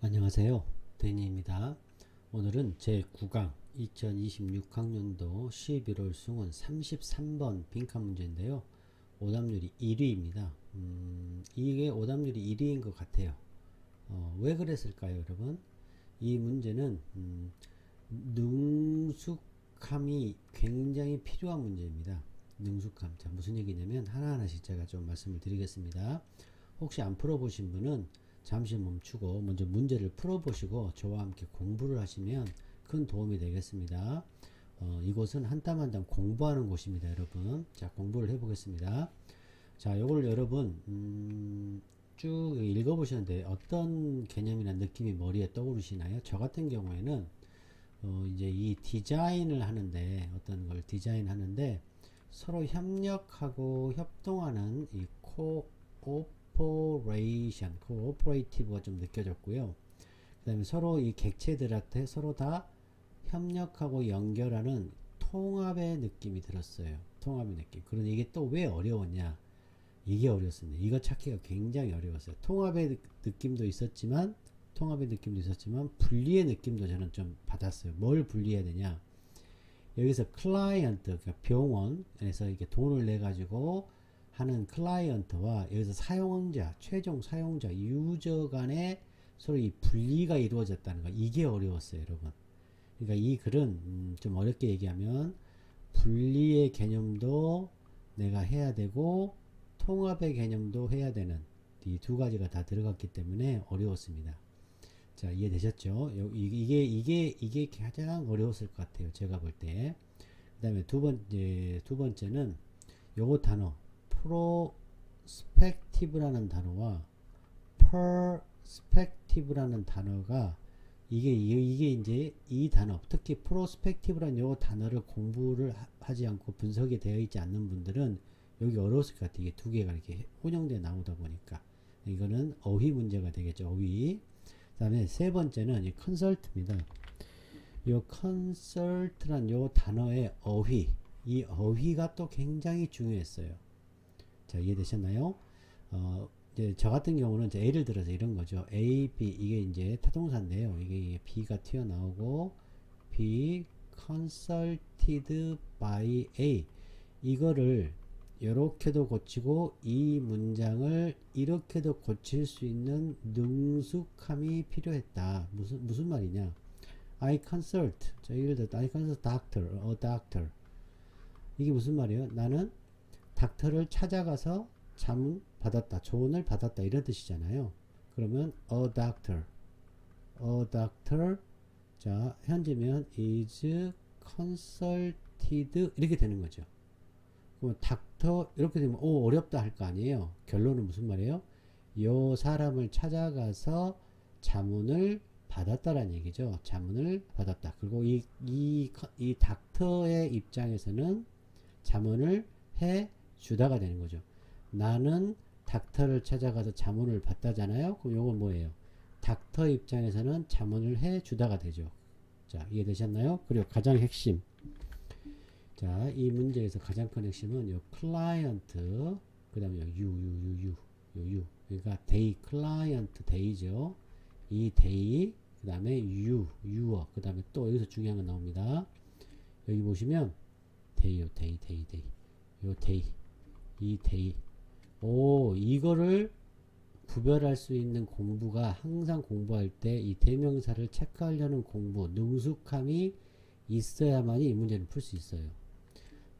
안녕하세요. 데니입니다. 오늘은 제9강 2026학년도 11월 수능 33번 빈칸 문제인데요. 오답률이 1위입니다. 이게 오답률이 1위인 것 같아요. 왜 그랬을까요, 여러분? 이 문제는 능숙함이 굉장히 필요한 문제입니다. 능숙함. 자, 무슨 얘기냐면 하나하나씩 제가 좀 말씀을 드리겠습니다. 혹시 안 풀어보신 분은 잠시 멈추고 먼저 문제를 풀어보시고 저와 함께 공부를 하시면 큰 도움이 되겠습니다. 이곳은 한 땀 한 땀 공부하는 곳입니다, 여러분. 자, 공부를 해보겠습니다. 자, 요걸 여러분 쭉 읽어보시는데 어떤 개념이나 느낌이 머리에 떠오르시나요? 저 같은 경우에는 이제 이 디자인을 하는데 어떤 걸 디자인하는데 서로 협력하고 협동하는 이 코오퍼레이티브가 좀 느껴졌고요. 그 다음에 서로 이 객체들한테 서로 다 협력하고 연결하는 통합의 느낌이 들었어요. 통합의 느낌. 그런데 이게 또 왜 어려웠냐? 이게 어려웠습니다. 이거 찾기가 굉장히 어려웠어요. 통합의 느낌도 있었지만 분리의 느낌도 저는 좀 받았어요. 뭘 분리해야 되냐? 여기서 클라이언트, 그러니까 병원에서 이렇게 돈을 내 가지고 하는 클라이언트와 여기서 사용자, 최종 사용자, 유저 간에 서로 이 분리가 이루어졌다는 거, 이게 어려웠어요, 여러분. 그러니까 이 글은 좀 어렵게 얘기하면 분리의 개념도 내가 해야 되고 통합의 개념도 해야 되는 이 두 가지가 다 들어갔기 때문에 어려웠습니다. 자, 이해되셨죠? 이게 가장 어려웠을 것 같아요, 제가 볼 때. 그 다음에 두 번째는 요거 단어 프로스펙티브라는 단어와 퍼스펙티브라는 단어가 이게 이제 이 단어, 특히 프로스펙티브라는 요 단어를 공부를 하지 않고 분석이 되어 있지 않는 분들은 여기 어려웠을 것 같아요. 이게 두 개가 이렇게 혼용돼 나오다 보니까 이거는 어휘 문제가 되겠죠. 어휘. 그 다음에 세 번째는 이 컨설트입니다. 요 컨설트란 요 단어의 어휘, 이 어휘가 또 굉장히 중요했어요. 자, 이해되셨나요? 이제 저 같은 경우는 이제 예를 들어서 이런 거죠. A, B, 이게 이제 타동사인데요. 이게 B가 튀어나오고, B consulted by A. 이거를 이렇게도 고치고, 이 문장을 이렇게도 고칠 수 있는 능숙함이 필요했다. 무슨 말이냐? I consult. 자, 예를 들어, I consult doctor, a doctor. 이게 무슨 말이에요? 나는 닥터를 찾아가서 자문 받았다, 조언을 받았다, 이런 뜻이잖아요. 그러면 a doctor, 자, 현재면 is consulted 이렇게 되는 거죠. 그럼 닥터 이렇게 되면 어렵다 할 거 아니에요. 결론은 무슨 말이에요? 요 사람을 찾아가서 자문을 받았다라는 얘기죠. 자문을 받았다. 그리고 이 닥터의 입장에서는 자문을 해 주다가 되는 거죠. 나는 닥터를 찾아가서 자문을 받다잖아요. 그럼 요건 뭐예요? 닥터 입장에서는 자문을 해 주다가 되죠. 자, 이해되셨나요? 그리고 가장 핵심. 자, 이 문제에서 가장 큰 핵심은 요 클라이언트, 그 다음에 유. 그러니까 데이, 클라이언트 데이죠. 이 데이, 그 다음에 유어, 그 다음에 또 여기서 중요한 거 나옵니다. 여기 보시면 데이요, 데이. 요 데이, 이 데이. 이거를 구별할 수 있는 공부가 항상 공부할 때 이 대명사를 체크하려는 공부, 능숙함이 있어야만이 이 문제를 풀 수 있어요.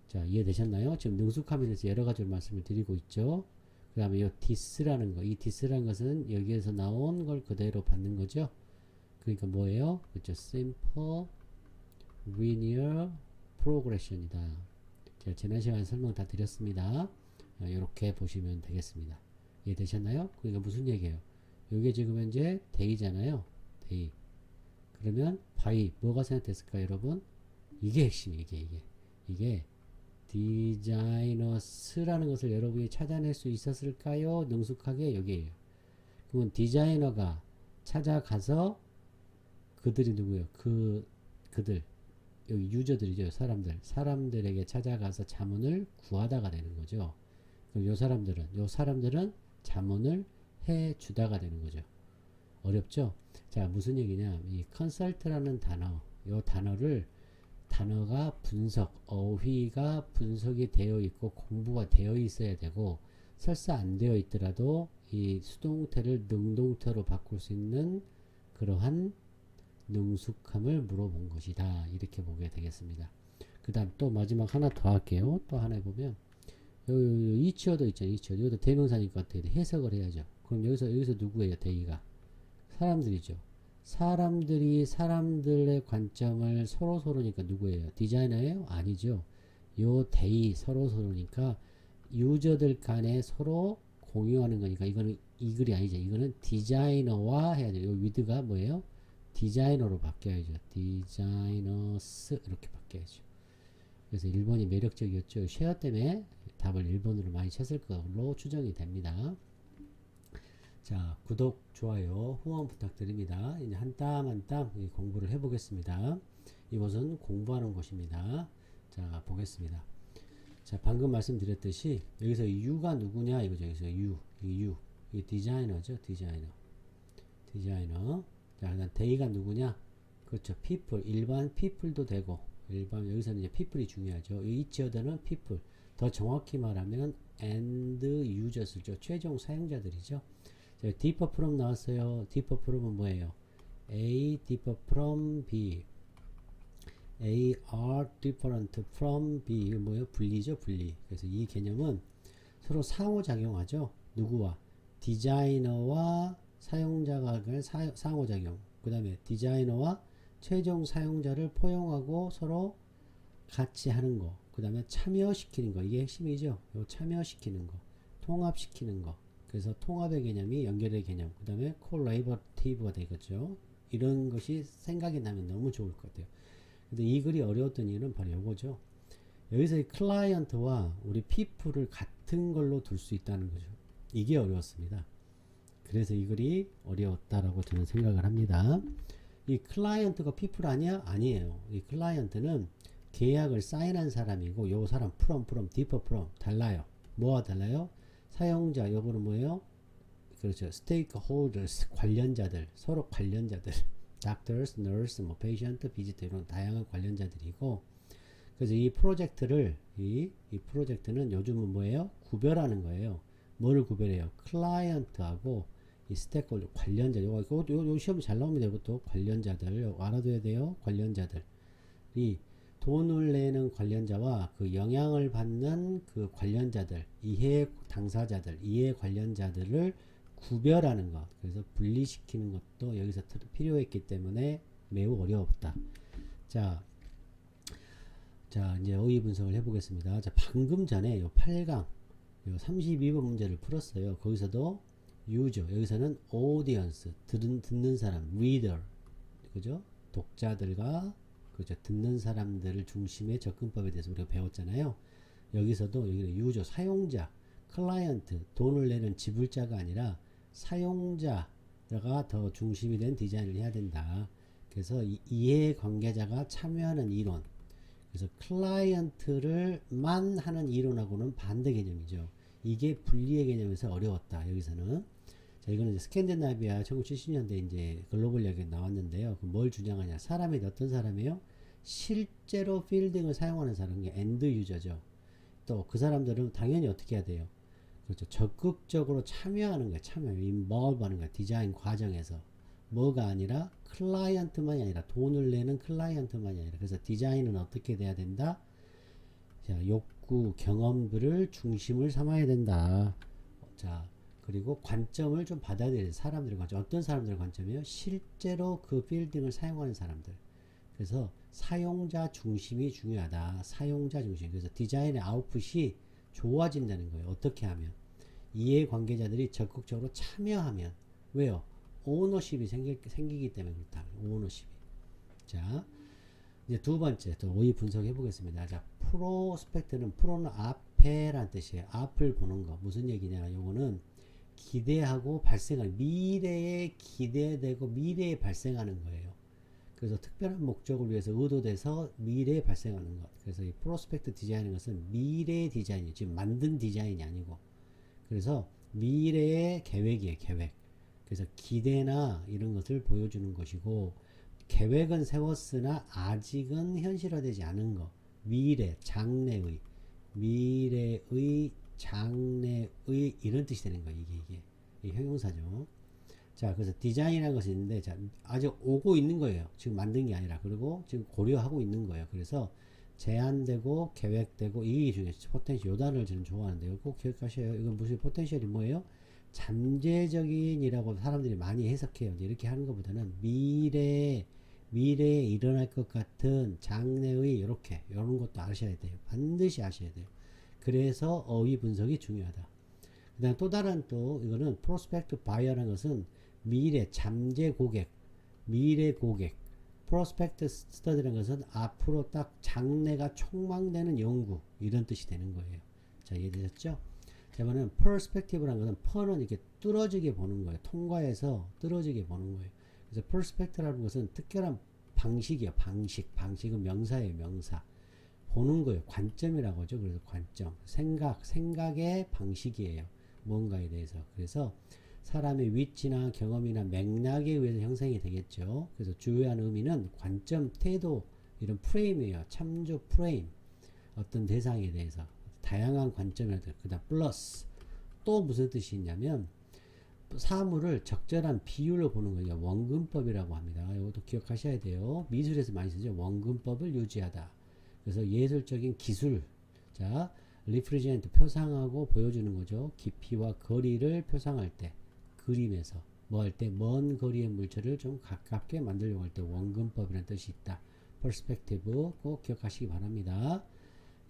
자, 이해되셨나요? 지금 능숙함에 대해서 여러 가지 말씀을 드리고 있죠. 그 다음에 이 디스라는 거, 이 디스라는 것은 여기에서 나온 걸 그대로 받는 거죠. 그러니까 뭐예요? 그렇죠. simple linear progression이다. 제가 지난 시간에 설명 다 드렸습니다. 이렇게 보시면 되겠습니다. 이해되셨나요? 그러니까 무슨 얘기예요? 이게 지금 현재 데이잖아요. 데이. 그러면 by 뭐가 생각됐을까요, 여러분? 이게 핵심이 이게 디자이너스라는 것을 여러분이 찾아낼 수 있었을까요? 능숙하게 여기에요. 그러면 디자이너가 찾아가서 그들이 누구예요? 그들 여기 유저들이죠. 사람들에게 찾아가서 자문을 구하다가 되는 거죠. 그럼 요 사람들은 자문을 해 주다가 되는 거죠. 어렵죠? 자, 무슨 얘기냐? 이 컨설트라는 단어, 요 단어가 분석, 어휘가 분석이 되어 있고 공부가 되어 있어야 되고, 설사 안 되어 있더라도 이 수동태를 능동태로 바꿀 수 있는 그러한 능숙함을 물어본 것이다. 이렇게 보게 되겠습니다. 그 다음 또 마지막 하나 더 할게요. 또 하나 해보면, 이치어도 있잖아요. 이치어. 여기도 대명사니까 어떻게 돼? 해석을 해야죠. 그럼 여기서 누구예요? 대의가. 사람들이죠. 사람들이 사람들의 관점을 서로니까 누구예요? 디자이너예요? 아니죠. 요 대의 서로니까 유저들 간에 서로 공유하는 거니까 이거는 이 글이 아니죠. 이거는 디자이너와 해야 돼요. 요 위드가 뭐예요? 디자이너로 바뀌어야죠. 디자이너스 이렇게 바뀌어야죠. 그래서 1번이 매력적이었죠. 쉐어 때문에 답을 1번으로 많이 쳤을 걸로 추정이 됩니다. 자, 구독, 좋아요, 후원 부탁드립니다. 이제 한 땀 한 땀 공부를 해보겠습니다. 이곳은 공부하는 곳입니다. 자, 보겠습니다. 자, 방금 말씀드렸듯이 여기서 U가 누구냐 이거죠. 여기서 U. 이 디자이너죠. 디자이너. 자, 그다음 They가 누구냐? 그렇죠. people. 일반 people도 되고, 여기서는 이제 people이 중요하죠. each other는 people. 더 정확히 말하면 end users죠. 최종 사용자들이죠. 자, differ from 나왔어요. differ from은 뭐예요? A differ from B. A are different from B. 이거 뭐예요? 분리죠, 분리. 그래서 이 개념은 서로 상호작용하죠. 누구와? 디자이너와 사용자가 상호작용. 그 다음에 디자이너와 최종 사용자를 포용하고 서로 같이 하는 거. 그 다음에 참여시키는 거. 이게 핵심이죠. 요 참여시키는 거. 통합시키는 거. 그래서 통합의 개념이 연결의 개념. 그 다음에 콜라보레이티브가 되겠죠. 이런 것이 생각이 나면 너무 좋을 것 같아요. 근데 이 글이 어려웠던 이유는 바로 요거죠. 여기서 이 클라이언트와 우리 people을 같은 걸로 둘 수 있다는 거죠. 이게 어려웠습니다. 그래서 이 글이 어려웠다라고 저는 생각을 합니다. 이 클라이언트가 people 아니야? 아니에요. 이 클라이언트는 계약을 사인한 사람이고 요 사람 from, differ from 달라요. 뭐가 달라요? 사용자, 요거는 뭐예요? 그렇죠. stakeholders, 관련자들, 서로 관련자들. doctors, nurse, 뭐 patient, visitor 이런 다양한 관련자들이고 그래서 이 프로젝트를 이 프로젝트는 요즘은 뭐예요? 구별하는 거예요. 뭐를 구별해요? 클라이언트하고 이 스테이크홀더 관련자 요 시험 잘 나옵니다. 이것도 관련자들 알아둬야 돼요. 관련자들 이 돈을 내는 관련자와 그 영향을 받는 그 관련자들 이해 당사자들 이해 관련자들을 구별하는 것 그래서 분리시키는 것도 여기서 필요했기 때문에 매우 어려웠다. 자 이제 어휘 분석을 해보겠습니다. 자 방금 전에 요 8강 요 32번 문제를 풀었어요. 거기서도 유저 여기서는 audience 듣는 사람 reader 그죠? 독자들과 그죠? 듣는 사람들을 중심의 접근법에 대해서 우리가 배웠잖아요. 여기서도 여기는 유저 사용자 클라이언트 돈을 내는 지불자가 아니라 사용자가 더 중심이 된 디자인을 해야 된다. 그래서 이해 관계자가 참여하는 이론 그래서 클라이언트를만 하는 이론하고는 반대 개념이죠. 이게 분리의 개념에서 어려웠다. 여기서는 자 이거는 이제 스캔디나비아 1970년대 이제 글로벌 여기에 나왔는데요. 뭘 주장하냐? 사람이 어떤 사람이에요? 실제로 필딩을 사용하는 사람, 게 엔드 유저죠. 또 그 사람들은 당연히 어떻게 해야 돼요? 그렇죠. 적극적으로 참여하는 거야. involve 하는 거야. 디자인 과정에서. 뭐가 아니라 클라이언트만이 아니라 돈을 내는 클라이언트만이 아니라 그래서 디자인은 어떻게 돼야 된다? 자, 욕구, 경험들을 중심을 삼아야 된다. 자, 그리고 관점을 좀 받아들여야 돼. 사람들의 관점. 어떤 사람들의 관점이요? 실제로 그 빌딩을 사용하는 사람들. 그래서 사용자 중심이 중요하다. 사용자 중심. 그래서 디자인의 아웃풋이 좋아진다는 거예요. 어떻게 하면? 이해관계자들이 적극적으로 참여하면. 왜요? 오너십이 생기기 때문에 그렇다. 오너십이. 자, 이제 두 번째 또 오이 분석해 보겠습니다. 자, 프로스펙트는 프로는 앞에란 뜻이에요. 앞을 보는 거. 무슨 얘기냐? 요거는 기대하고 발생하는 미래에 기대되고 미래에 발생하는 거예요. 그래서 특별한 목적을 위해서 의도돼서 미래에 발생하는 것. 그래서 이 프로스펙트 디자인인 것은 미래의 디자인이 지금 만든 디자인이 아니고 그래서 미래의 계획이에요. 계획. 그래서 기대나 이런 것을 보여주는 것이고, 계획은 세웠으나 아직은 현실화되지 않은 것. 미래, 장래의, 미래의, 장래의 이런 뜻이 되는 거예요. 이게 형용사죠. 자, 그래서 디자인이라는 것이 있는데, 자, 아직 오고 있는 거예요. 지금 만든 게 아니라. 그리고 지금 고려하고 있는 거예요. 그래서 제한되고 계획되고 이게 중요해요. 포텐셜, 요 단어를 저는 좋아하는데요. 꼭 기억하셔요. 이건 무슨 포텐셜이 뭐예요? 잠재적인이라고 사람들이 많이 해석해요. 이렇게 하는 것보다는 미래에 일어날 것 같은 장래의 이런 것도 아셔야 돼요. 반드시 아셔야 돼요. 그래서 어휘 분석이 중요하다. 그 다음 또 다른 이거는 프로스펙트 바이어라는 것은 미래 잠재 고객, 미래 고객. 프로스펙트 스터디라는 것은 앞으로 딱 장래가 촉망되는 연구 이런 뜻이 되는 거예요. 자, 이해되셨죠? 자, 이번에는 perspective라는 것은 per는 이렇게 뚫어지게 보는 거예요. 통과해서 뚫어지게 보는 거예요. 그래서 perspective라는 것은 특별한 방식이에요. 방식은 명사예요. 명사. 보는 거예요. 관점이라고 하죠. 그래서 관점. 생각의 방식이에요. 뭔가에 대해서. 그래서 사람의 위치나 경험이나 맥락에 의해서 형성이 되겠죠. 그래서 주요한 의미는 관점, 태도, 이런 프레임이에요. 참조 프레임. 어떤 대상에 대해서. 다양한 관점이라든가. 그 다음 플러스. 또 무슨 뜻이 있냐면 사물을 적절한 비율로 보는 거예요. 원근법이라고 합니다. 이것도 기억하셔야 돼요. 미술에서 많이 쓰죠. 원근법을 유지하다. 그래서 예술적인 기술. 자, 리프레젠트 표상하고 보여주는 거죠. 깊이와 거리를 표상할 때, 그림에서 뭐 할 때 먼 거리의 물체를 좀 가깝게 만들려고 할 때 원근법이라는 뜻이 있다. 퍼스펙티브 꼭 기억하시기 바랍니다.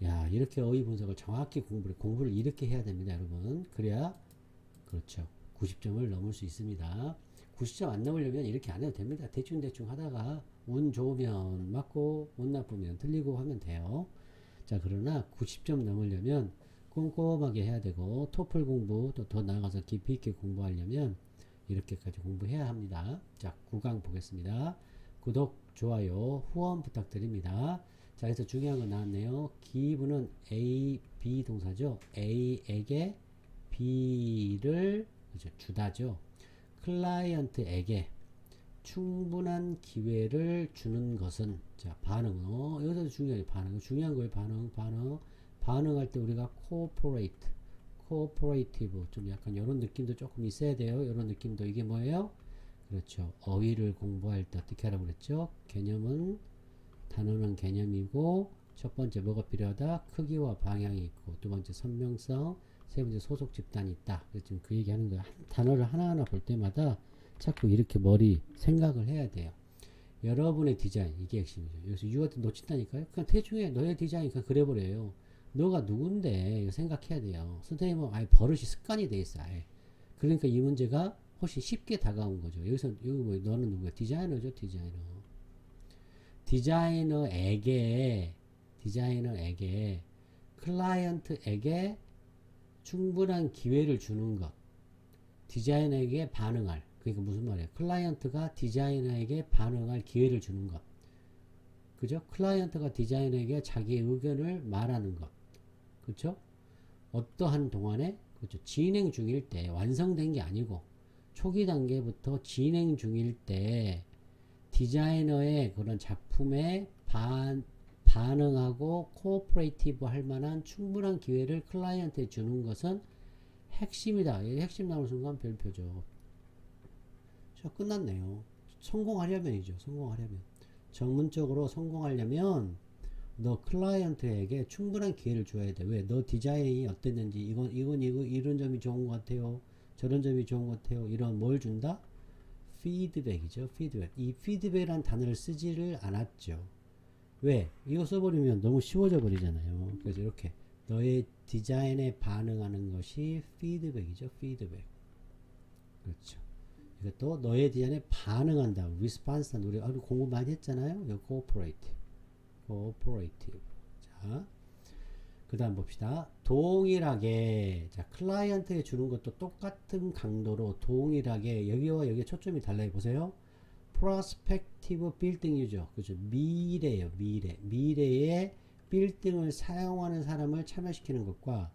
야, 이렇게 어휘 분석을 정확히 공부를 이렇게 해야 됩니다, 여러분. 그래야 그렇죠. 90점을 넘을 수 있습니다. 90점 안 넘으려면 이렇게 안 해도 됩니다. 대충 하다가 운 좋으면 맞고 운 나쁘면 틀리고 하면 돼요. 자, 그러나 90점 넘으려면 꼼꼼하게 해야 되고 토플 공부 또 더 나아가서 깊이 있게 공부하려면 이렇게까지 공부해야 합니다. 자, 9강 보겠습니다. 구독, 좋아요, 후원 부탁드립니다. 자, 그래서 중요한 거 나왔네요. give는 A, B 동사죠. A에게 B를 그렇죠, 주다죠. 클라이언트에게 충분한 기회를 주는 것은, 자, 반응은 여기서도 중요해요. 중요한 거예요. 반응할 때 우리가 cooperative 좀 약간 이런 느낌도 조금 있어야 돼요. 이런 느낌도. 이게 뭐예요? 그렇죠. 어휘를 공부할 때 어떻게 하라고 그랬죠? 단어는 개념이고, 첫 번째 뭐가 필요하다? 크기와 방향이 있고, 두 번째 선명성, 세 번째 소속 집단이 있다. 지금 그 얘기 하는 거야. 단어를 하나하나 볼 때마다 자꾸 이렇게 생각을 해야 돼요. 여러분의 디자인, 이게 핵심이죠. 여기서 유어트 놓친다니까요? 그냥 대충 해. 너의 디자인, 그냥 그래버려요. 너가 누군데, 이거 생각해야 돼요. 선생님은 아예 버릇이 습관이 돼 있어, 아예. 그러니까 이 문제가 훨씬 쉽게 다가온 거죠. 여기 뭐, 너는 누구야? 디자이너죠, 디자이너. 디자이너에게, 클라이언트에게 충분한 기회를 주는 것. 디자이너에게 반응할. 그러니까 무슨 말이에요? 클라이언트가 디자이너에게 반응할 기회를 주는 것. 그죠? 클라이언트가 디자이너에게 자기의 의견을 말하는 것. 그렇죠? 어떠한 동안에, 그렇죠? 진행 중일 때, 완성된 게 아니고 초기 단계부터 진행 중일 때 디자이너의 그런 작품에 반응하고 코오퍼레이티브 할 만한 충분한 기회를 클라이언트에 주는 것은 핵심이다. 핵심 나오는 순간 별표죠. 자, 끝났네요. 성공하려면이죠. 전문적으로 성공하려면 너 클라이언트에게 충분한 기회를 줘야 돼. 왜? 너 디자인이 어땠는지, 이런 점이 좋은 것 같아요. 저런 점이 좋은 것 같아요. 이런 뭘 준다? 피드백이죠. 피드백. 이 피드백이라는 단어를 쓰지를 않았죠. 왜? 이거 써버리면 너무 쉬워져 버리잖아요. 그래서 이렇게 너의 디자인에 반응하는 것이 피드백이죠. 피드백. 그렇죠. 이것도 너의 디자인에 반응한다. 리스판스. 우리 공부 많이 했잖아요. 이거 cooperative. 자, 그 다음 봅시다. 동일하게, 자, 클라이언트에 주는 것도 똑같은 강도로 동일하게, 여기와 여기 초점이 달라요. 보세요. 프로스펙티브 빌딩 유저. 그죠? 미래의 빌딩을 사용하는 사람을 참여시키는 것과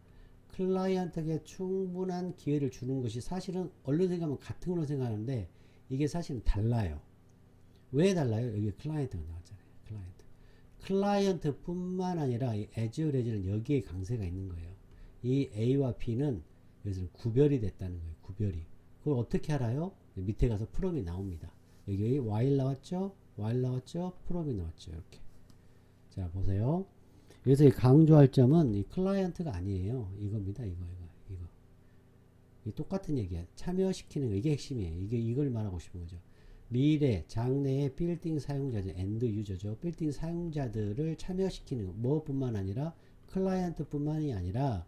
클라이언트에게 충분한 기회를 주는 것이 사실은 얼른 생각하면 같은 걸로 생각하는데 이게 사실은 달라요. 왜 달라요? 여기 클라이언트가 나왔잖아요. 클라이언트 뿐만 아니라 이 as 는 여기에 강세가 있는 거예요. 이 A와 B는 여기서는 구별이 됐다는 거예요. 구별이. 그걸 어떻게 알아요? 밑에 가서 프롬이 나옵니다. 여기 while 나왔죠? while 나왔죠? 프롬이 나왔죠. 이렇게. 자, 보세요. 여기서 강조할 점은 이 클라이언트가 아니에요. 이겁니다. 이거. 이 똑같은 얘기야. 참여시키는 거. 이게 핵심이에요. 이걸 말하고 싶은 거죠. 미래, 장래의 빌딩 사용자들, 엔드 유저죠. 빌딩 사용자들을 참여시키는 거. 뭐뿐만 아니라 클라이언트 뿐만이 아니라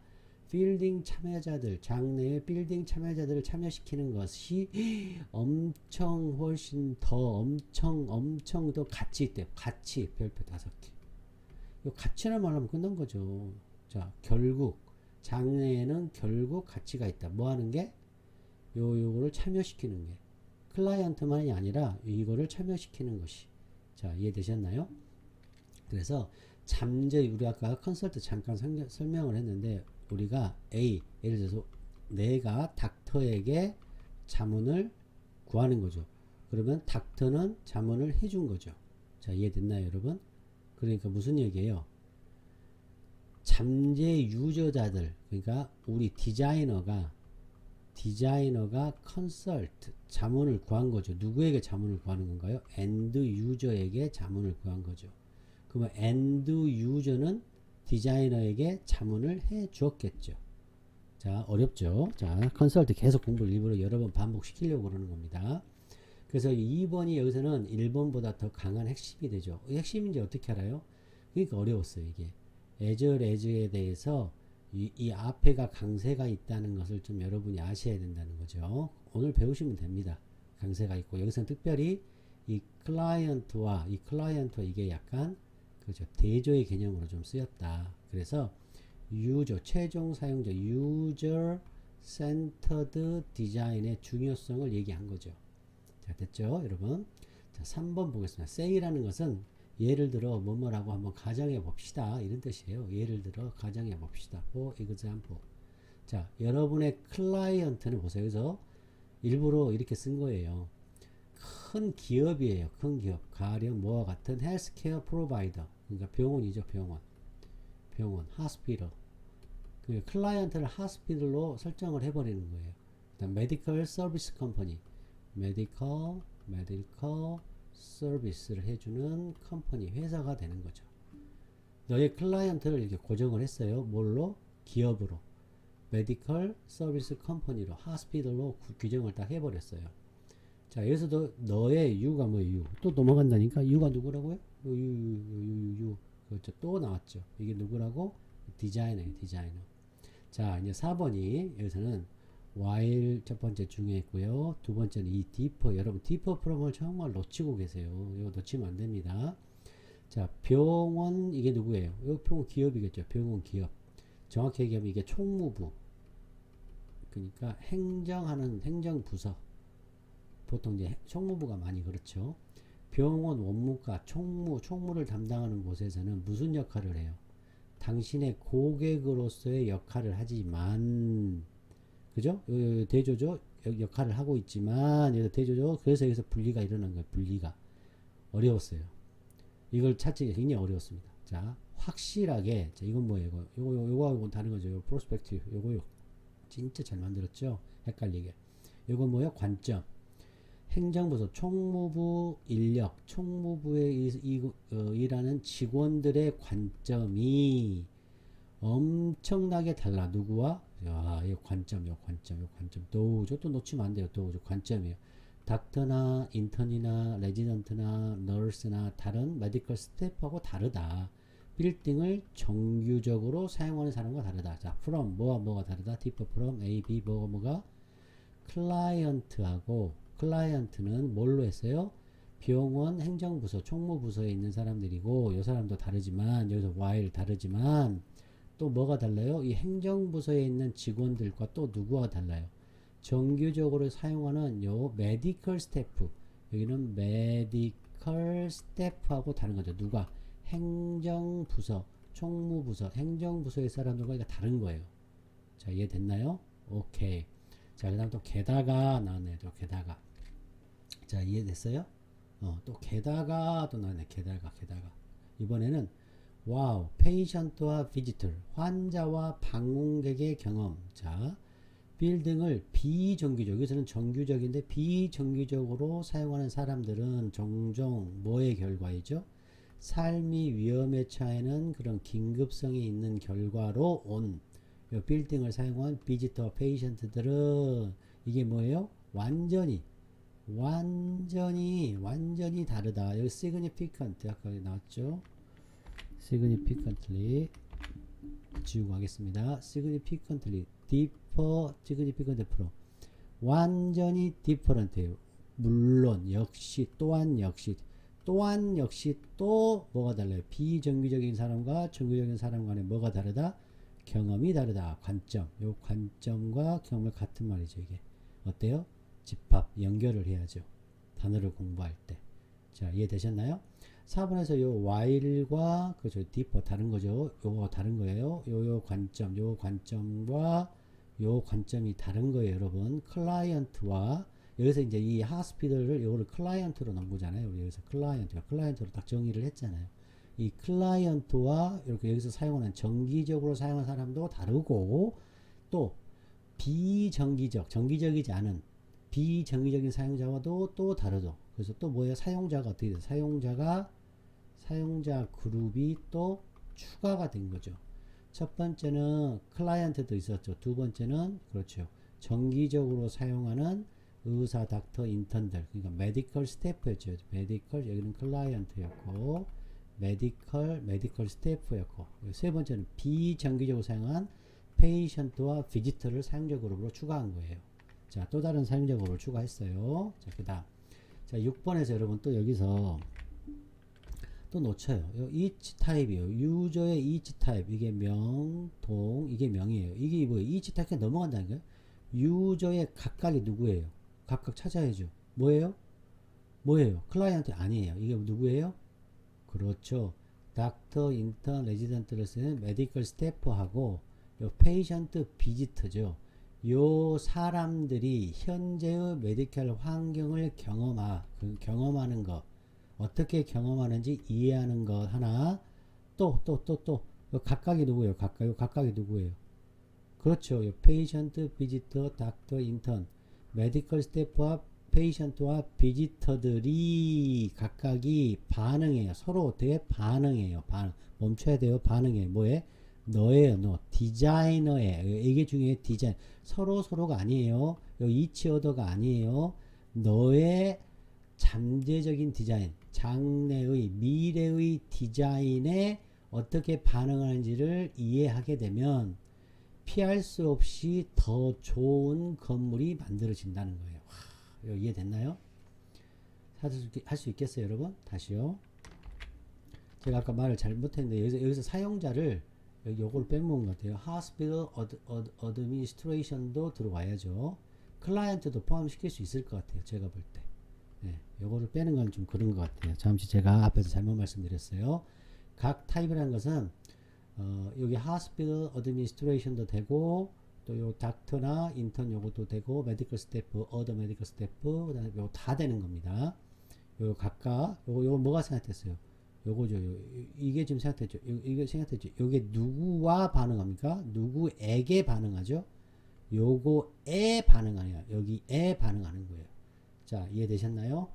빌딩 참여자들, 장래의 빌딩 참여자들을 참여시키는 것이 엄청 훨씬 더 엄청 더 가치 있대요. 가치 별표 5개. 이 가치란 말하면 끝난 거죠. 자, 결국 장래에는 결국 가치가 있다. 뭐 하는 게? 요거를 참여시키는 게. 클라이언트만이 아니라 이거를 참여시키는 것이. 자, 이해되셨나요? 그래서 잠재 우리 아까 컨설트 잠깐 설명을 했는데 우리가 A 예를 들어서 내가 닥터에게 자문을 구하는 거죠. 그러면 닥터는 자문을 해준 거죠. 자, 이해됐나요, 여러분? 그러니까 무슨 얘기예요? 잠재 유저자들, 그러니까 우리 디자이너가 컨설트 자문을 구한 거죠. 누구에게 자문을 구하는 건가요? 엔드 유저에게 자문을 구한 거죠. 그러면 엔드 유저는 디자이너에게 자문을 해 주었겠죠. 자, 어렵죠? 자, 컨설트 계속 공부를 일부러 여러 번 반복시키려고 그러는 겁니다. 그래서 2번이 여기서는 1번보다 더 강한 핵심이 되죠. 핵심인지 어떻게 알아요? 그러니까 어려웠어요, 이게. as 에 대해서 이 앞에가 강세가 있다는 것을 좀 여러분이 아셔야 된다는 거죠. 오늘 배우시면 됩니다. 강세가 있고, 여기서는 특별히 이 클라이언트와 이게 약간 그죠, 대조의 개념으로 좀 쓰였다. 그래서 유저, 최종 사용자, 유저 센터드 디자인의 중요성을 얘기한 거죠. 자, 됐죠, 여러분? 자, 3번 보겠습니다. say라는 것은 예를 들어 뭐뭐라고 한번 가정해 봅시다, 이런 뜻이에요. 예를 들어 가정해 봅시다. for example. 자, 여러분의 클라이언트는 보세요. 그래서 일부러 이렇게 쓴 거예요. 큰 기업이에요. 큰 기업. 가령 뭐와 같은 헬스케어 프로바이더. 그러니까 병원이죠. 병원. 하스피tal. 그 클라이언트를 하스피tal로 설정을 해버리는 거예요. 그다음 메디컬 서비스 컴퍼니. 메디컬 서비스를 해주는 컴퍼니, 회사가 되는 거죠. 너의 클라이언트를 이렇게 고정을 했어요. 뭘로? 기업으로. 메디컬 서비스 컴퍼니로, 하스피tal로 규정을 딱 해버렸어요. 자, 여기서도 너의 유가 뭐예요? 또 넘어간다니까? 유가 누구라고요? 유. 그렇죠. 또 나왔죠. 이게 누구라고? 디자이너예요, 디자이너. 자, 이제 4번이 여기서는 while 첫 번째 중요했고요. 두 번째는 이 deeper. 여러분, deeper 프롬을 정말 놓치고 계세요. 이거 놓치면 안 됩니다. 자, 병원, 이게 누구예요? 이 병원 기업이겠죠. 병원 기업. 정확히 얘기하면 이게 총무부. 그러니까 행정하는 행정부서. 보통 이제 총무부가 많이 그렇죠. 병원 원무과, 총무를 담당하는 곳에서는 무슨 역할을 해요? 당신의 고객으로서의 역할을 하지만, 그죠? 대조죠? 역할을 하고 있지만, 여기서 대조죠? 그래서 여기서 분리가 일어난 거예요. 분리가. 어려웠어요. 이걸 찾기 굉장히 어려웠습니다. 자, 확실하게, 자, 이건 뭐예요? 요거하고 다른 거죠. 요 프로스펙티브. 요거요. 진짜 잘 만들었죠? 헷갈리게. 요건 뭐예요? 관점. 행정부서, 총무부 인력, 총무부에 일하는 직원들의 관점이 엄청나게 달라. 누구와? 야, 이 관점. 도우죠. 또 놓치면 안 돼요. 도우죠. 관점이에요. 닥터나 인턴이나 레지던트나 너스나 다른 메디컬 스태프하고 다르다. 빌딩을 정규적으로 사용하는 사람과 다르다. 자, from 뭐가 다르다. differ from A, B 뭐가 클라이언트는 뭘로 했어요? 병원 행정부서, 총무부서에 있는 사람들이고, 이 사람도 다르지만, 여기서 while 다르지만, 또 뭐가 달라요? 이 행정부서에 있는 직원들과 또 누구와 달라요? 정규적으로 사용하는 요 메디컬 스태프. 여기는 메디컬 스태프하고 다른 거죠. 누가? 행정부서, 총무부서, 행정부서의 사람들과 다른 거예요. 자, 이해됐나요? 오케이. 자, 그 다음 또 게다가 나왔네요. 또 게다가. 자, 이해됐어요? 또 게다가 또 나왔네. 게다가. 이번에는 와우, 페이션트와 비지터, 환자와 방문객의 경험. 자, 빌딩을 비정규적, 여기서는 정규적인데 비정규적으로 사용하는 사람들은 종종 뭐의 결과이죠? 삶이 위험에 처하는 그런 긴급성이 있는 결과로 온 빌딩을 사용한 비지터 페이션트들은 이게 뭐예요? 완전히 다르다. 여기 significant 아까 나왔죠? significantly 지우고 하겠습니다. significantly differ significant from 완전히 different예요. 물론 역시 또한 역시 또 뭐가 달라요? 비정규적인 사람과 정규적인 사람 간에 뭐가 다르다? 경험이 다르다. 관점. 요 관점과 경험을 같은 말이죠. 이게 어때요? 집합 연결을 해야죠. 단어를 공부할 때. 자, 이해되셨나요? 4번에서 요 while과 그죠 differ 다른 거죠. 요거 다른 거예요. 요 관점과 요 관점이 다른 거예요, 여러분. 클라이언트와 여기서 이제 이 하스피털을 요거를 클라이언트로 넣은 거잖아요. 우리 여기서 클라이언트로 딱 정의를 했잖아요. 이 클라이언트와 이렇게 여기서 사용하는 정기적으로 사용하는 사람도 다르고 또 정기적이지 않은 비정기적인 사용자와도 또 다르죠. 그래서 또 뭐예요? 사용자가 어떻게 돼요? 사용자 그룹이 또 추가가 된 거죠. 첫 번째는 클라이언트도 있었죠. 두 번째는 그렇죠. 정기적으로 사용하는 의사, 닥터, 인턴들. 그러니까 메디컬 스태프였죠. 메디컬 여기는 클라이언트였고 메디컬 스태프였고 세 번째는 비정기적으로 사용한 페이션트와 비지터를 사용자 그룹으로 추가한 거예요. 자, 또 다른 사용자 그룹을 추가했어요. 자, 그 다음. 자, 6번에서 여러분 또 여기서 또 놓쳐요. each 타입이에요. 유저의 each 타입. 이게 명, 동, 이게 명이에요. 이게 뭐예요? each 타입이 넘어간다니까요. 유저의 각각이 누구예요? 각각 찾아야죠. 뭐예요? 클라이언트 아니에요. 이게 누구예요? 그렇죠. 닥터, 인턴, 레지던트를 쓰는 메디컬 스태프하고 요 페이션트 비지터죠. 요 사람들이 현재의 메디컬 환경을 경험하는 것, 어떻게 경험하는지 이해하는 것 하나, 또, 각각이 누구예요? 각각이 누구예요? 그렇죠. 요 페이션트, 비지터, 닥터, 인턴, 메디컬 스태프와 페이션트와 비지터들이 각각이 반응해요. 서로 어떻게 반응해요? 멈춰야 돼요. 반응해. 뭐에? 너예요. 너. 디자이너예요. 이게 중요해. 디자인. 서로가 아니에요. 요 이치 어더가 아니에요. 너의 잠재적인 디자인, 장래의 미래의 디자인에 어떻게 반응하는지를 이해하게 되면 피할 수 없이 더 좋은 건물이 만들어진다는 거예요. 이해됐나요? 할 수 있겠어요, 여러분? 다시요. 제가 아까 말을 잘못했는데 여기서 사용자를 요걸 빼먹은 것 같아요. Hospital Administration도 들어와야죠. 클라이언트도 포함시킬 수 있을 것 같아요. 제가 볼 때. 네, 요거를 빼는 건 좀 그런 것 같아요. 잠시 제가 앞에서 잘못 말씀드렸어요. 각 타입이라는 것은 여기 Hospital Administration도 되고 또 요 닥터나 인턴 요것도 되고 메디컬 스태프, 어더 메디컬 스태프 그다음에 요거 다 되는 겁니다. 요 각각 요거 뭐가 생각됐어요? 요거죠. 이게 지금 생각됐죠. 이게 생각됐죠. 요게 누구와 반응합니까? 누구에게 반응하죠? 요거에 반응하냐? 여기에 반응하는 거예요. 자, 이해되셨나요?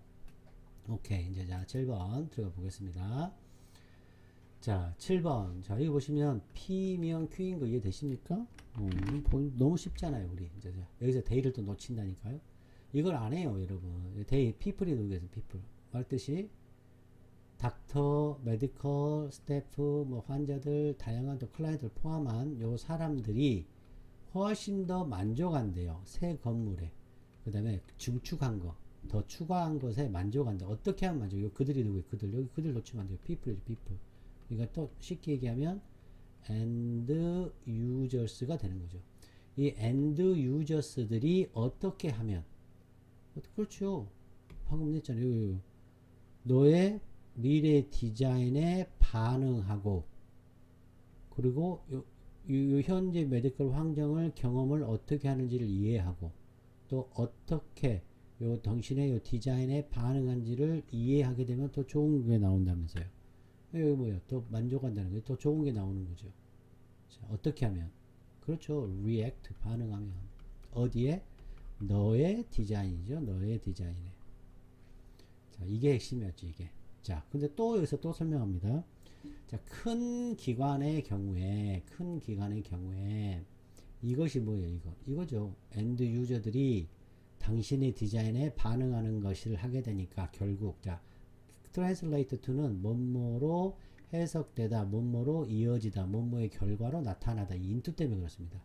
오케이. 이제 자, 7번 들어가 보겠습니다. 자, 7번. 자, 여기 보시면 P명 Q인 거 이해되십니까? 너무 쉽잖아요, 우리. 이제 여기서 데이를 또 놓친다니까요. 이걸 안 해요, 여러분. 데이, people이 누구겠어요, people. 말뜻이 닥터, 메디컬, 스태프, 뭐 환자들, 다양한 또 클라이언트를 포함한 요 사람들이 훨씬 더 만족한대요. 새 건물에. 그 다음에 증축한 거, 더 추가한 것에 만족한다. 어떻게 하면 만족해요? 그들이 누구예요? 여기 그들 놓치면 안 돼요. people이죠, people. 그러니까 또 쉽게 얘기하면 end users가 되는 거죠. 이 end users들이 어떻게 하면 그렇죠. 방금 했잖아요. 너의 미래 디자인에 반응하고 그리고 이 현재 메디컬 환경을 경험을 어떻게 하는지를 이해하고 또 어떻게 요 당신의 요 디자인에 반응한지를 이해하게 되면 더 좋은 게 나온다면서요. 이거 뭐야? 또 만족한다는 게 더 좋은 게 나오는 거죠. 자, 어떻게 하면? 그렇죠. react 반응하면 어디에? 너의 디자인이죠. 너의 디자인에. 자, 이게 핵심이었죠, 이게. 자, 근데 또 여기서 또 설명합니다. 자, 큰 기관의 경우에 이것이 뭐예요, 이거? 이거죠. 엔드 유저들이 당신의 디자인에 반응하는 것을 하게 되니까 결국 자, translate to는 뭐뭐로 해석되다, 뭐뭐로 이어지다, 뭐뭐의 결과로 나타나다. 이 인투 때문에 그렇습니다.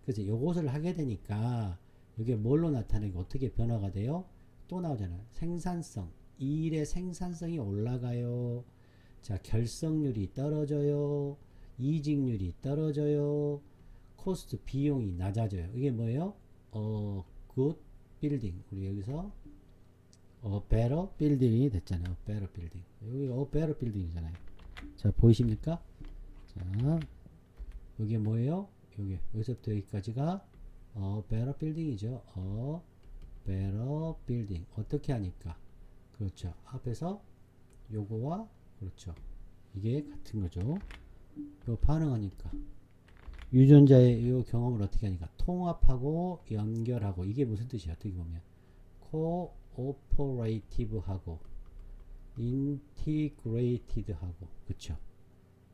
그래서 이것을 하게 되니까 이게 뭘로 나타나고 어떻게 변화가 돼요? 또 나오잖아요. 생산성. 이 일의 생산성이 올라가요. 자, 결성률이 떨어져요. 이직률이 떨어져요. 코스트 비용이 낮아져요. 이게 뭐예요? good building. 우리 여기서 better building이 됐잖아요. better building. 여기 better building이잖아요. 자, 보이십니까? 자, 이게 뭐예요? 여기서부터 여기까지가 better building이죠. better building. 어떻게 하니까? 그렇죠. 앞에서 요거와 그렇죠. 이게 같은 거죠. 요 반응하니까 유전자의 이 경험을 어떻게 하니까 통합하고 연결하고 이게 무슨 뜻이야? 어떻게 보면 cooperative 하고 integrated 하고 그쵸?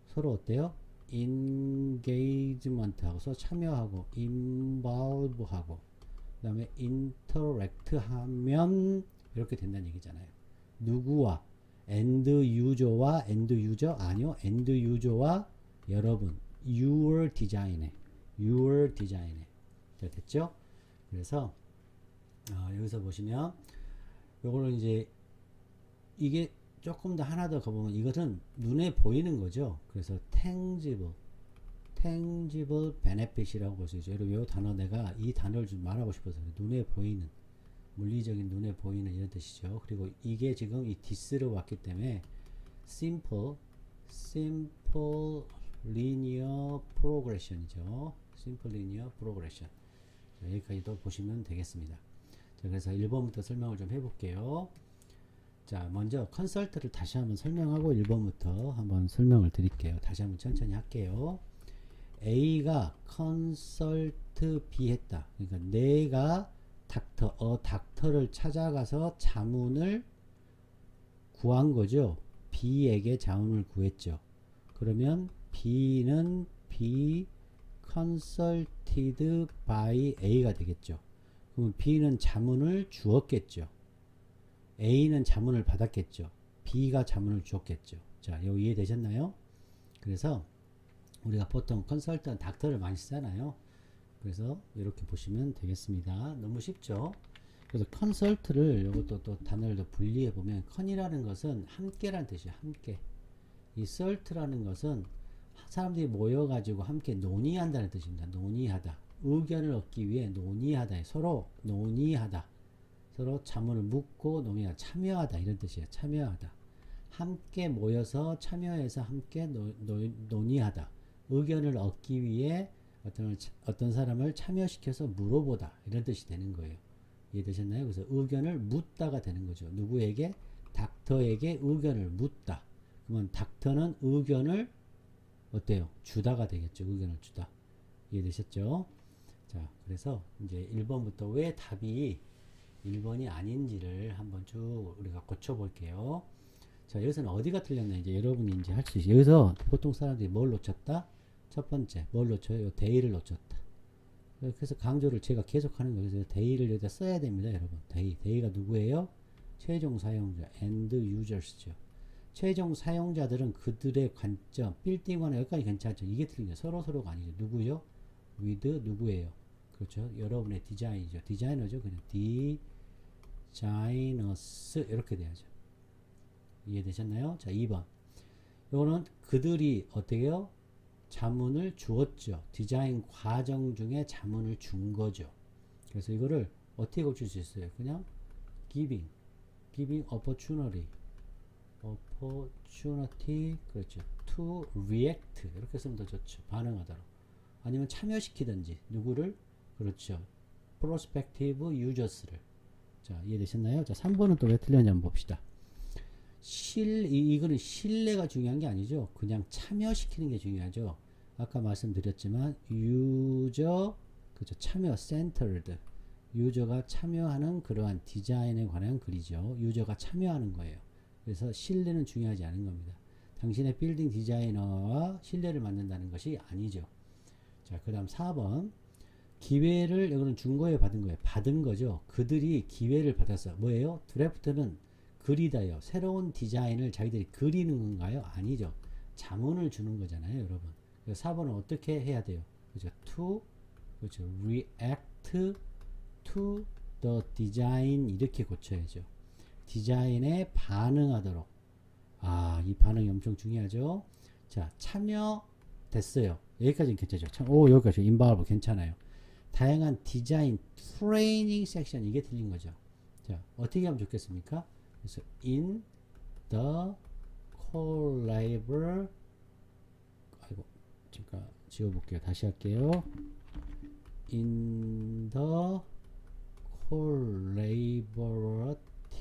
서로 어때요? engagement 하고 서로 참여하고 involve 하고 그 다음에 interact 하면 이렇게 된다는 얘기잖아요. 누구와? end user와 end user 아니요. end user와 여러분 your design에 자, 됐죠? 그래서 여기서 보시면 요거는 이제 이게 조금 더 하나 더 가보면 이것은 눈에 보이는 거죠. 그래서 tangible benefit이라고 볼 수 있죠. 여러분 이 단어 내가 이 단어를 좀 말하고 싶어서 눈에 보이는 물리적인 눈에 보이는 이런 뜻이죠. 그리고 이게 지금 이 this로 왔기 때문에 simple linear progression이죠. simple linear progression. 자, 여기까지도 보시면 되겠습니다. 자, 그래서 1번부터 설명을 좀 해볼게요. 자, 먼저 컨설트를 다시 한번 설명하고 1번부터 한번 설명을 드릴게요. 다시 한번 천천히 할게요. A가 컨설트 B 했다. 그러니까 내가 닥터를 찾아가서 자문을 구한 거죠. B에게 자문을 구했죠. 그러면 B는 be consulted by A가 되겠죠. 그럼 B는 자문을 주었겠죠. A는 자문을 받았겠죠. B가 자문을 주었겠죠. 자, 이거 이해되셨나요? 그래서 우리가 보통 컨설턴트 닥터를 많이 쓰잖아요. 그래서 이렇게 보시면 되겠습니다. 너무 쉽죠? 그래서 컨설트를 이것도 또 단어를 더 분리해 보면 컨이라는 것은 함께라는 뜻이에요. 함께. 이 설트라는 것은 사람들이 모여가지고 함께 논의한다는 뜻입니다. 논의하다. 의견을 얻기 위해 논의하다. 서로 논의하다. 서로 자문을 묻고 논의하다. 참여하다. 이런 뜻이에요. 참여하다. 함께 모여서 참여해서 함께 논의하다. 의견을 얻기 위해 어떤 사람을 참여시켜서 물어보다. 이런 뜻이 되는 거예요. 이해되셨나요? 그래서 의견을 묻다가 되는 거죠. 누구에게? 닥터에게 의견을 묻다. 그러면 닥터는 의견을 어때요? 주다가 되겠죠. 의견을 주다. 이해되셨죠? 자, 그래서 이제 1번부터 왜 답이 1번이 아닌지를 한번 쭉 우리가 고쳐볼게요. 자, 여기서는 어디가 틀렸나 이제 여러분이 이제 할 수 있어요. 여기서 보통 사람들이 뭘 놓쳤다? 첫 번째, 뭘 놓쳐요? 데이를 놓쳤다. 그래서 강조를 제가 계속 하는 거예요. 그래서 데이를 여기다 써야 됩니다, 여러분. 데이가 누구예요? 최종 사용자, end users죠. 최종 사용자들은 그들의 관점, 빌딩원은 여기까지 괜찮죠. 이게 틀린 거예요. 서로가 아니죠. 누구요? with 누구예요? 그렇죠. 여러분의 디자인이죠. 디자이너죠. 그냥 designers 이렇게 돼야죠. 이해되셨나요? 자, 2번. 요거는 그들이 어떻게 해요? 자문을 주었죠. 디자인 과정 중에 자문을 준 거죠. 그래서 이거를 어떻게 고칠 수 있어요? 그냥 giving opportunity 그렇죠. to react 이렇게 쓰면 더 좋죠. 반응하도록. 아니면 참여시키든지 누구를 그렇죠. prospective users를. 자, 이해되셨나요? 자, 3번은 또 왜 틀렸는지 한번 봅시다. 이거는 신뢰가 중요한 게 아니죠. 그냥 참여시키는 게 중요하죠. 아까 말씀드렸지만 유저 그죠 참여 센터드 유저가 참여하는 그러한 디자인에 관한 글이죠. 유저가 참여하는 거예요. 그래서 신뢰는 중요하지 않은 겁니다. 당신의 빌딩 디자이너와 신뢰를 만든다는 것이 아니죠. 자, 그 다음 4번 기회를 이거는 준 거예요, 받은 거예요? 받은 거죠. 그들이 기회를 받았어. 뭐예요? 드래프트는 그리다요. 새로운 디자인을 자기들이 그리는 건가요? 아니죠. 자문을 주는 거잖아요, 여러분. 그래서 4번은 어떻게 해야 돼요? 그죠? To 그렇죠. react to the design 이렇게 고쳐야죠. 디자인에 반응하도록. 아, 이 반응이 엄청 중요하죠. 자, 참여됐어요. 여기까지는 괜찮죠. 여기까지 involve 괜찮아요. 다양한 디자인 트레이닝 섹션 이게 틀린 거죠. 자, 어떻게 하면 좋겠습니까? 그래서 in the collaborative 아이고 잠깐 지워볼게요. 다시 할게요. in the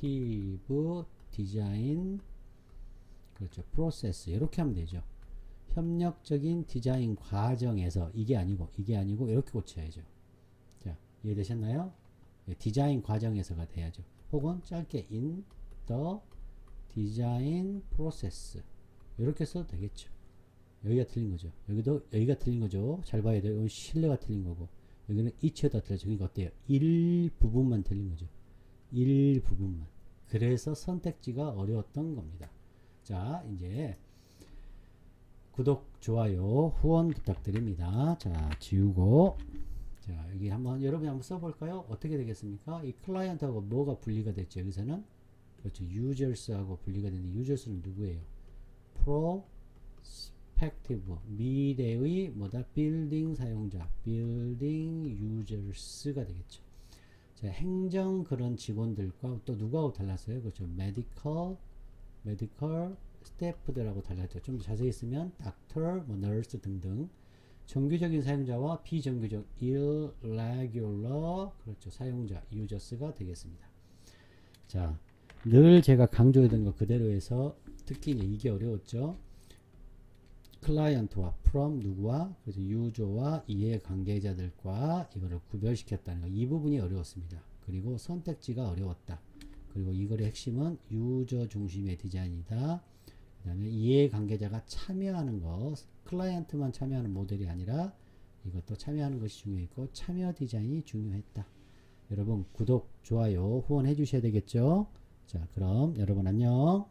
collaborative design 그렇죠. process 이렇게 하면 되죠. 협력적인 디자인 과정에서 이게 아니고 이렇게 고쳐야죠. 자, 이해되셨나요? 디자인 과정에서가 돼야죠. 혹은 짧게 in the design process 이렇게 써도 되겠죠. 여기가 틀린 거죠. 여기가 틀린 거죠. 잘 봐야 돼요. 여기 신뢰가 틀린 거고 여기는 each가 틀려져. 그러니까 어때요? 일부분만 틀린 거죠. 일부분만. 그래서 선택지가 어려웠던 겁니다. 자, 이제 구독, 좋아요, 후원 부탁드립니다. 자, 지우고 자, 여기 여러분이 한번 써볼까요? 어떻게 되겠습니까? 이 클라이언트하고 뭐가 분리가 됐죠? 여기서는 그렇죠. users하고 분리가 됐는데 users는 누구예요? prospective 미래의 뭐다? 빌딩 사용자 빌딩 users가 되겠죠. 자, 행정 그런 직원들과 또 누구하고 달랐어요? 그렇죠. medical 스태프들하고 달랐죠. 좀 더 자세히 쓰면 doctor, 뭐 nurse 등등 정규적인 사용자와 비정규적 irregular 그렇죠. 사용자 users가 되겠습니다. 자, 늘 제가 강조했던 거 그대로 해서 특히 이게 어려웠죠. 클라이언트와 from 누구와 그래서 유저와 이해관계자들과 이거를 구별시켰다는 거 이 부분이 어려웠습니다. 그리고 선택지가 어려웠다. 그리고 이거의 핵심은 유저 중심의 디자인이다. 그 다음에 이해관계자가 참여하는 것 클라이언트만 참여하는 모델이 아니라 이것도 참여하는 것이 중요했고 참여 디자인이 중요했다. 여러분 구독, 좋아요, 후원해 주셔야 되겠죠. 자, 그럼 여러분 안녕.